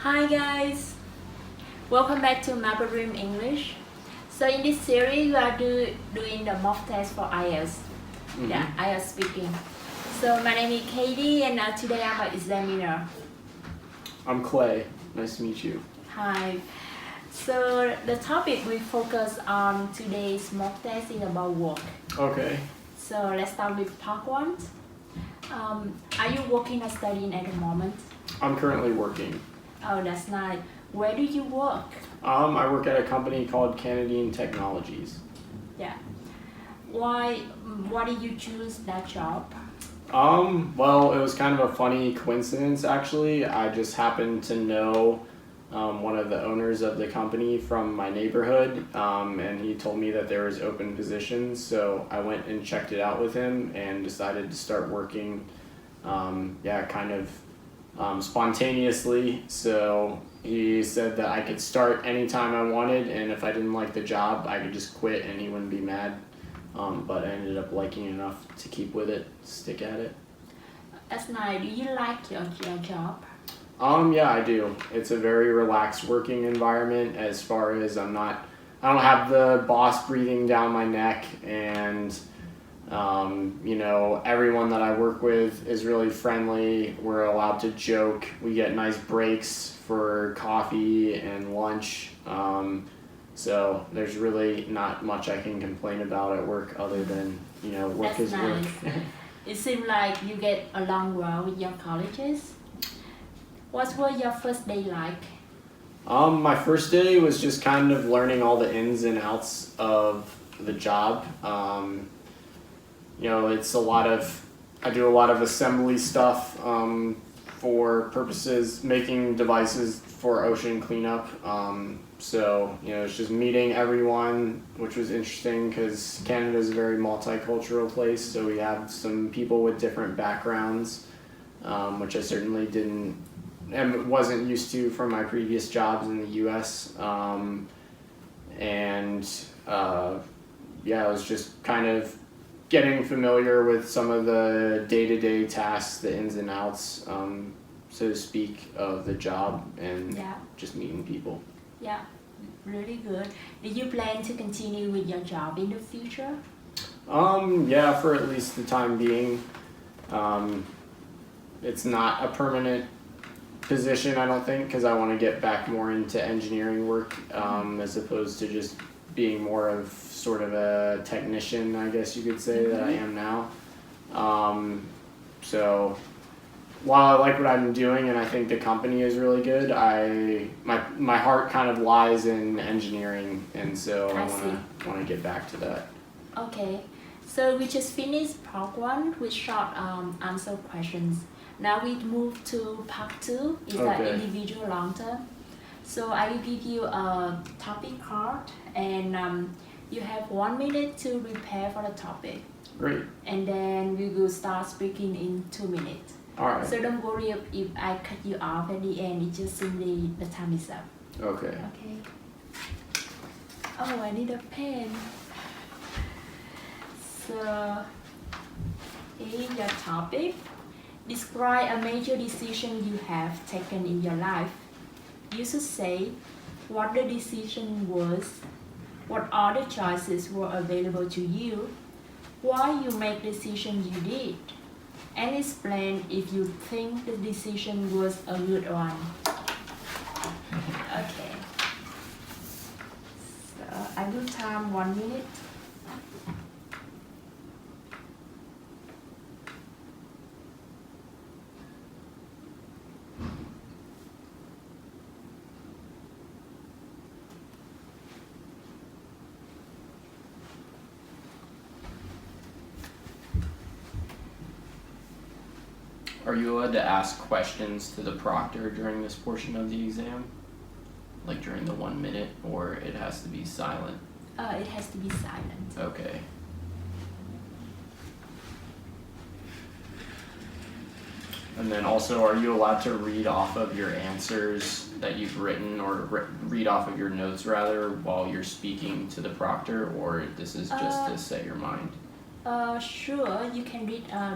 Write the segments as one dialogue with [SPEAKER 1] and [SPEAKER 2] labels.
[SPEAKER 1] Hi guys, welcome back to Maple Room English. So in this series, we are doing the mock test for Ielts. Yeah, Ielts speaking. So my name is Katie, and today I'm an examiner.
[SPEAKER 2] I'm Clay. Nice to meet you.
[SPEAKER 1] Hi. So the topic we focus on today's mock test is about work.
[SPEAKER 2] Okay.
[SPEAKER 1] So let's start with part one. Are you working or studying at the moment?
[SPEAKER 2] I'm currently working.
[SPEAKER 1] Oh, that's nice. Where do you work?
[SPEAKER 2] I work at a company called Canadian Technologies.
[SPEAKER 1] Yeah. Why did you choose that job?
[SPEAKER 2] Well, it was kind of a funny coincidence actually. I just happened to know one of the owners of the company from my neighborhood, and he told me that there was open positions, so I went and checked it out with him and decided to start working, kind of spontaneously. So he said that I could start anytime I wanted, and if I didn't like the job, I could just quit and he wouldn't be mad. But I ended up liking it enough to keep with it, stick at it.
[SPEAKER 1] That's nice. Do you like your job?
[SPEAKER 2] Yeah, I do. It's a very relaxed working environment as far as I don't have the boss breathing down my neck, and everyone that I work with is really friendly. We're allowed to joke. We get nice breaks for coffee and lunch. So there's really not much I can complain about at work other than, work
[SPEAKER 1] That's
[SPEAKER 2] is
[SPEAKER 1] nice.
[SPEAKER 2] work.
[SPEAKER 1] It seems like you get along well with your colleagues. What was your first day like?
[SPEAKER 2] My first day was just kind of learning all the ins and outs of the job. I do a lot of assembly stuff for purposes making devices for ocean cleanup. It's just meeting everyone, which was interesting because Canada is a very multicultural place. So we have some people with different backgrounds, which I certainly didn't and wasn't used to from my previous jobs in the U.S. It was just kind of getting familiar with some of the day-to-day tasks, the ins and outs, so to speak, of the job, and just meeting people.
[SPEAKER 1] Yeah, really good. Do you plan to continue with your job in the future?
[SPEAKER 2] For at least the time being. It's not a permanent position, I don't think, because I want to get back more into engineering work, as opposed to just being more of sort of a technician, I guess you could say, that I am now. So while I like what I'm doing and I think the company is really good, my heart kind of lies in engineering, and so I want to get back to that.
[SPEAKER 1] Okay, so we just finished part one with short answer questions. Now we move to part two. It's like individual long term. So I will give you a topic card, and you have 1 minute to prepare for the topic.
[SPEAKER 2] Great.
[SPEAKER 1] And then we will start speaking in 2 minutes.
[SPEAKER 2] All right.
[SPEAKER 1] So don't worry if I cut you off at the end. It's just simply the time is up.
[SPEAKER 2] Okay.
[SPEAKER 1] Okay. Oh, I need a pen. So, in your topic, describe a major decision you have taken in your life. You should say what the decision was, what other choices were available to you, why you make the decision you did, and explain if you think the decision was a good one. Okay. So I will time 1 minute.
[SPEAKER 2] Are you allowed to ask questions to the proctor during this portion of the exam? Like during the 1 minute, or it has to be silent?
[SPEAKER 1] It has to be silent.
[SPEAKER 2] Okay. And then also, are you allowed to read off of your answers that you've written, or read off of your notes rather, while you're speaking to the proctor, or this is just to set your mind?
[SPEAKER 1] Sure, you can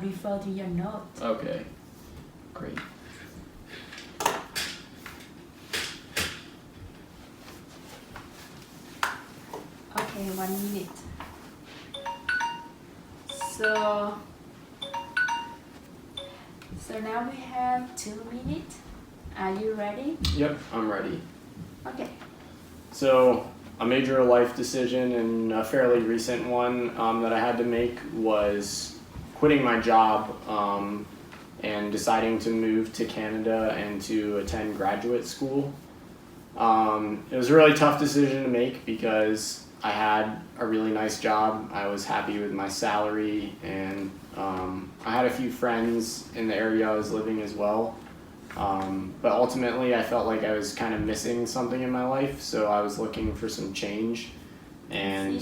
[SPEAKER 1] refer to your notes.
[SPEAKER 2] Okay. Great.
[SPEAKER 1] Okay, 1 minute. So now we have 2 minutes. Are you ready?
[SPEAKER 2] Yep, I'm ready.
[SPEAKER 1] Okay.
[SPEAKER 2] So a major life decision and a fairly recent one that I had to make was quitting my job and deciding to move to Canada and to attend graduate school. It was a really tough decision to make because I had a really nice job. I was happy with my salary, and I had a few friends in the area I was living as well. But ultimately, I felt like I was kind of missing something in my life, so I was looking for some change. And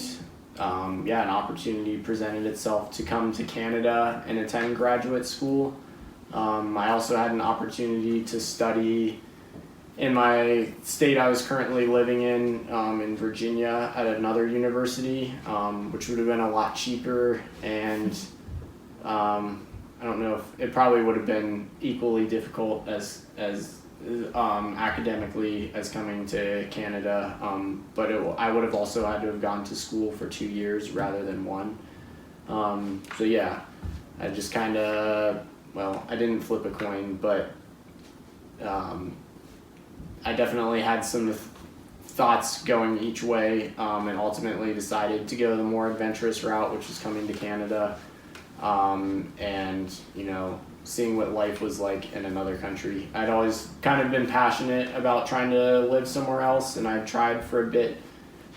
[SPEAKER 2] an opportunity presented itself to come to Canada and attend graduate school. I also had an opportunity to study in my state I was currently living in Virginia at another university, which would have been a lot cheaper, and I don't know if it probably would have been equally difficult as academically as coming to Canada, but I would have also had to have gone to school for 2 years rather than 1. So yeah, I just kind of, I didn't flip a coin, but I definitely had some thoughts going each way, and ultimately decided to go the more adventurous route, which is coming to Canada, and seeing what life was like in another country. I'd always kind of been passionate about trying to live somewhere else, and I've tried for a bit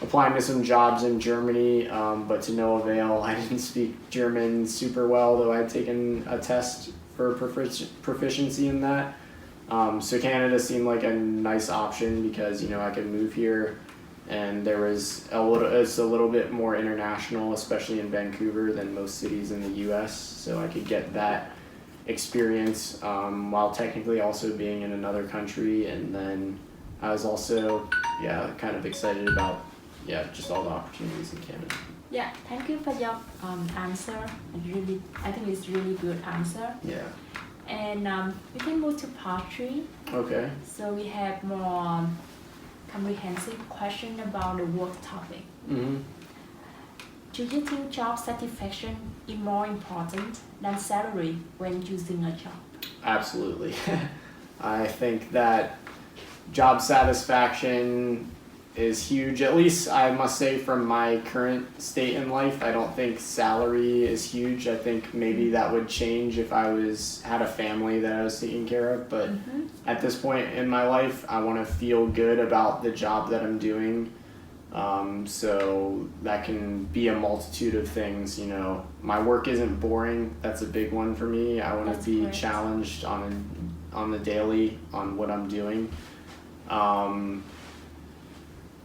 [SPEAKER 2] applying to some jobs in Germany, but to no avail. I didn't speak German super well, though I had taken a test for proficiency in that. So Canada seemed like a nice option because I could move here, and it's a little bit more international, especially in Vancouver, than most cities in the U.S. So I could get that experience while technically also being in another country. And then I was also kind of excited about just all the opportunities in Canada.
[SPEAKER 1] Yeah, thank you for your answer. I think it's really good answer.
[SPEAKER 2] Yeah.
[SPEAKER 1] And we can move to part 3.
[SPEAKER 2] Okay.
[SPEAKER 1] So we have more comprehensive question about the work topic.
[SPEAKER 2] Mm-hmm.
[SPEAKER 1] Do you think job satisfaction is more important than salary when choosing a job?
[SPEAKER 2] Absolutely. I think that job satisfaction is huge, at least I must say from my current state in life. I don't think salary is huge. I think maybe that would change if I had a family that I was taking care of, but at this point in my life, I want to feel good about the job that I'm doing. So that can be a multitude of things. My work isn't boring. That's a big one for me. I want to be challenged on the daily on what I'm doing.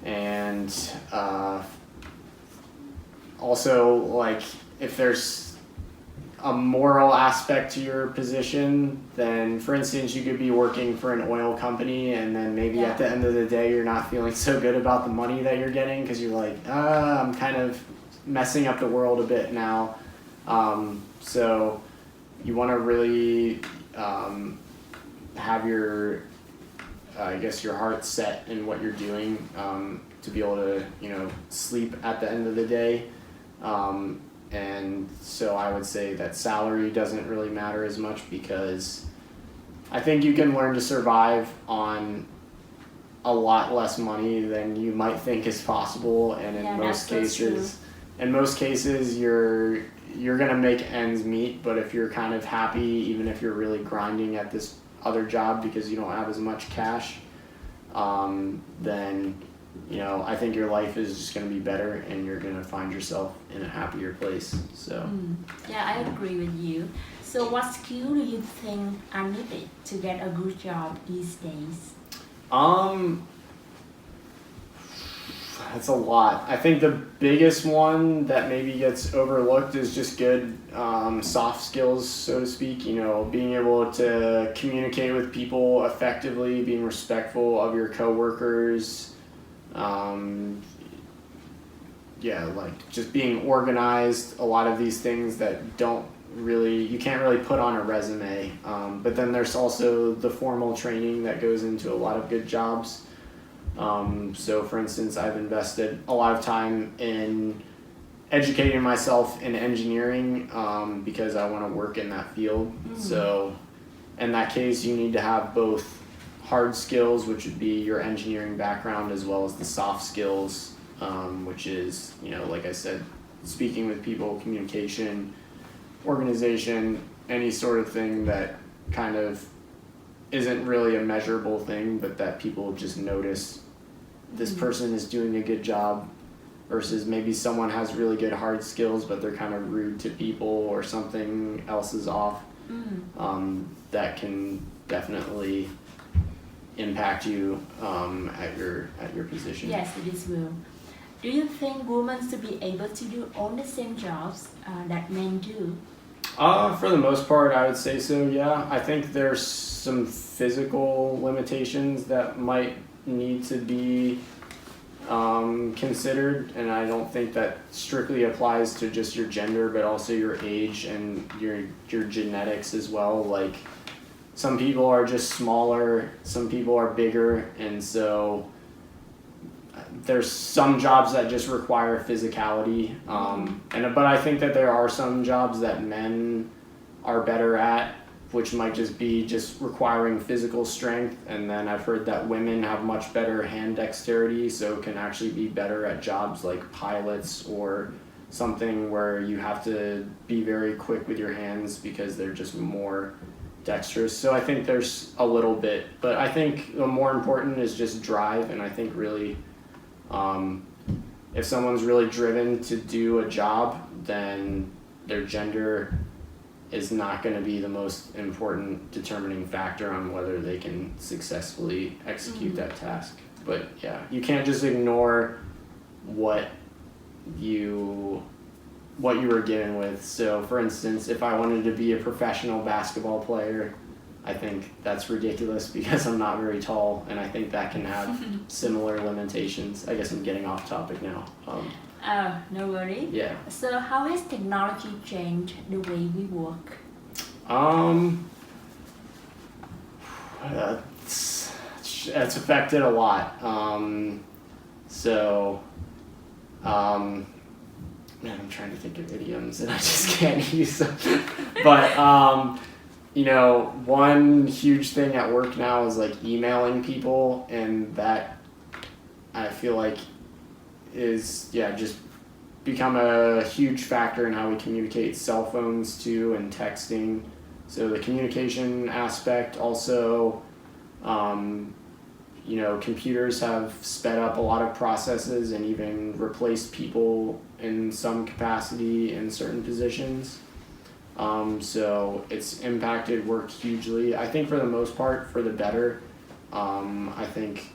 [SPEAKER 2] And also, like, if there's a moral aspect to your position, then for instance you could be working for an oil company, and then maybe at the end of the day you're not feeling so good about the money that you're getting because you're like, I'm kind of messing up the world a bit now. So you want to really have your your heart set in what you're doing, to be able to sleep at the end of the day. And so I would say that salary doesn't really matter as much, because I think you can learn to survive on a lot less money than you might think is possible, and in most cases you're gonna make ends meet. But if you're kind of happy, even if you're really grinding at this other job because you don't have as much cash, then I think your life is just going to be better, and you're going to find yourself in a happier place. So
[SPEAKER 1] I agree with you. So what skill do you think are needed to get a good job these days?
[SPEAKER 2] That's a lot. I think the biggest one that maybe gets overlooked is just good soft skills, so to speak. Being able to communicate with people effectively, being respectful of your coworkers. Like just being organized. A lot of these things that you can't really put on a resume. But then there's also the formal training that goes into a lot of good jobs. So for instance, I've invested a lot of time in educating myself in engineering because I want to work in that field. So in that case, you need to have both hard skills, which would be your engineering background, as well as the soft skills, which is, like I said, speaking with people, communication, organization, any sort of thing that kind of isn't really a measurable thing, but that people just notice this person is doing a good job, versus maybe someone has really good hard skills, but they're kind of rude to people or something else is off. That can definitely impact you at your position.
[SPEAKER 1] Yes, it is will. Do you think women should be able to do all the same jobs that men do?
[SPEAKER 2] For the most part, I would say so, yeah. I think there's some physical limitations that might need to be considered, and I don't think that strictly applies to just your gender, but also your age and your genetics as well. Like, some people are just smaller, some people are bigger, and so there's some jobs that just require physicality, but I think that there are some jobs that men are better at, which might just be just requiring physical strength. And then I've heard that women have much better hand dexterity, so can actually be better at jobs like pilots or something where you have to be very quick with your hands because they're just more dexterous. So I think there's a little bit, but I think the more important is just drive. And I think really if someone's really driven to do a job, then their gender is not going to be the most important determining factor on whether they can successfully execute that task. But yeah, you can't just ignore what you were given with. So for instance, if I wanted to be a professional basketball player, I think that's ridiculous because I'm not very tall, and I think that can have similar limitations. I guess I'm getting off topic now.
[SPEAKER 1] No worry.
[SPEAKER 2] Yeah.
[SPEAKER 1] So how has technology changed the way we work?
[SPEAKER 2] It's affected a lot. Man, I'm trying to think of idioms and I just can't use them. But one huge thing at work now is like emailing people, and that I feel like is just become a huge factor in how we communicate. Cell phones too, and texting. So the communication aspect also, computers have sped up a lot of processes and even replaced people in some capacity in certain positions. So it's impacted work hugely. I think for the most part, for the better. I think,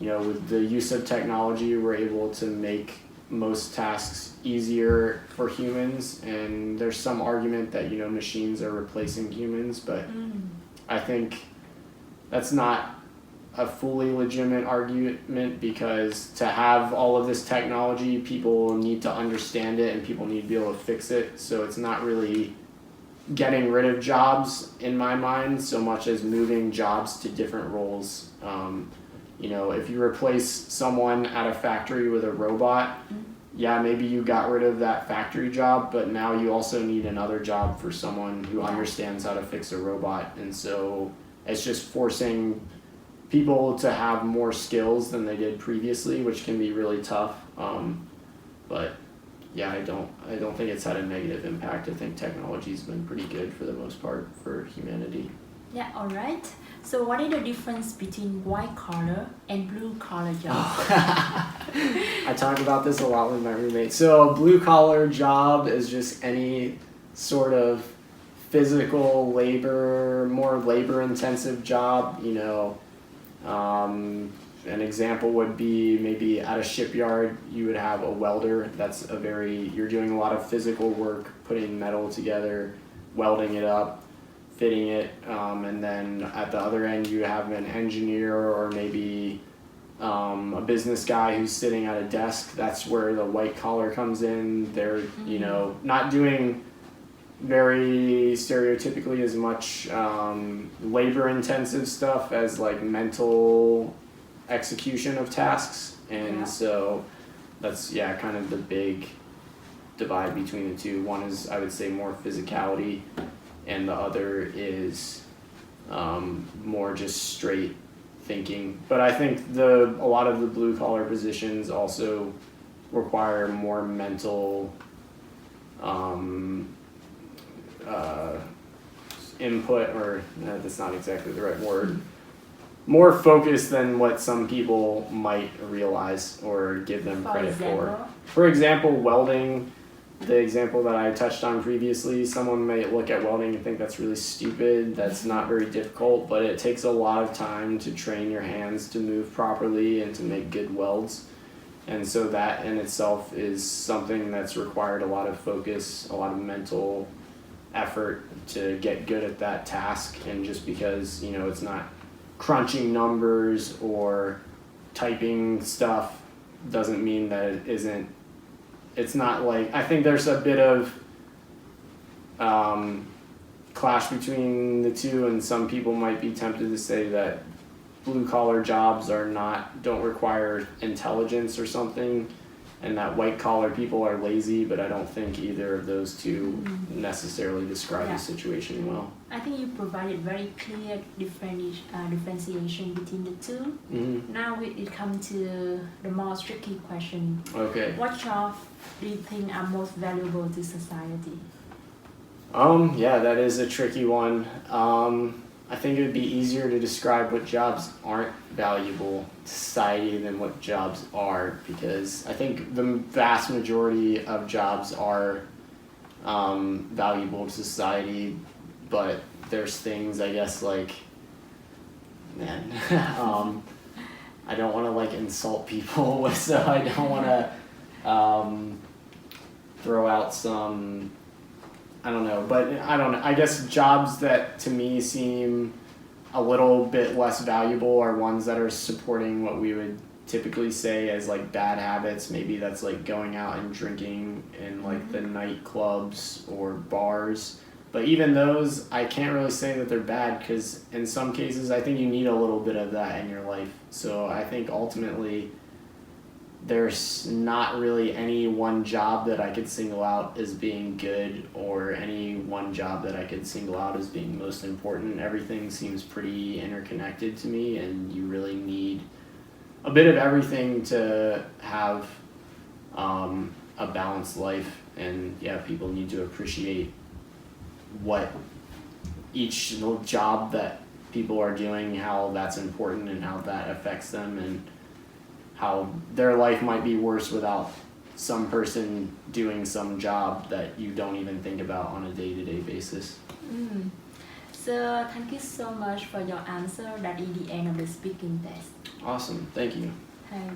[SPEAKER 2] with the use of technology, we're able to make most tasks easier for humans, and there's some argument that, machines are replacing humans, but I think that's not a fully legitimate argument, because to have all of this technology, people need to understand it and people need to be able to fix it. So it's not really getting rid of jobs in my mind so much as moving jobs to different roles. If you replace someone at a factory with a robot, maybe you got rid of that factory job, but now you also need another job for someone who understands how to fix a robot. And so it's just forcing people to have more skills than they did previously, which can be really tough. But yeah, I don't think it's had a negative impact. I think technology's been pretty good for the most part for humanity.
[SPEAKER 1] Yeah, all right. So what is the difference between white collar and blue collar jobs?
[SPEAKER 2] I talk about this a lot with my roommate. So a blue collar job is just any sort of physical labor, more labor intensive job. An example would be maybe at a shipyard, you would have a welder. You're doing a lot of physical work, putting metal together, welding it up, fitting it, and then at the other end you have an engineer or maybe a business guy who's sitting at a desk. That's where the white collar comes in. They're not doing very stereotypically as much labor intensive stuff as like mental execution of tasks, and
[SPEAKER 1] Yeah.
[SPEAKER 2] so that's kind of the big divide between the two. One is, I would say, more physicality, and the other is more just straight thinking. But I think a lot of the blue collar positions also require more mental input, or that's not exactly the right word. More focus than what some people might realize or give them credit for. For example, welding, the example that I touched on previously, someone may look at welding and think that's really stupid, that's not very difficult, but it takes a lot of time to train your hands to move properly and to make good welds. And so that in itself is something that's required a lot of focus, a lot of mental effort to get good at that task. And just because, it's not crunching numbers or typing stuff doesn't mean that it's not like, I think there's a bit of clash between the two, and some people might be tempted to say that blue collar jobs don't require intelligence or something, and that white collar people are lazy, but I don't think either of those two necessarily describe the situation well.
[SPEAKER 1] I think you provided very clear differentiation between the two. Now it comes to the more tricky question.
[SPEAKER 2] Okay.
[SPEAKER 1] What jobs do you think are most valuable to society?
[SPEAKER 2] Yeah, that is a tricky one. I think it would be easier to describe what jobs aren't valuable to society than what jobs are, because I think the vast majority of jobs are valuable to society, but there's things, I guess, like, man, I don't want to insult people, so I don't want to throw out some, I don't know, but I guess jobs that to me seem a little bit less valuable are ones that are supporting what we would typically say as bad habits. Maybe that's going out and drinking in the nightclubs or bars. But even those, I can't really say that they're bad, because in some cases I think you need a little bit of that in your life. So I think ultimately there's not really any one job that I could single out as being good, or any one job that I could single out as being most important. Everything seems pretty interconnected to me, and you really need a bit of everything to have a balanced life. And people need to appreciate what each little job that people are doing, how that's important and how that affects them, and how their life might be worse without some person doing some job that you don't even think about on a day-to-day basis.
[SPEAKER 1] So thank you so much for your answer. That is the end of the speaking test.
[SPEAKER 2] Awesome, thank you.
[SPEAKER 1] Hi.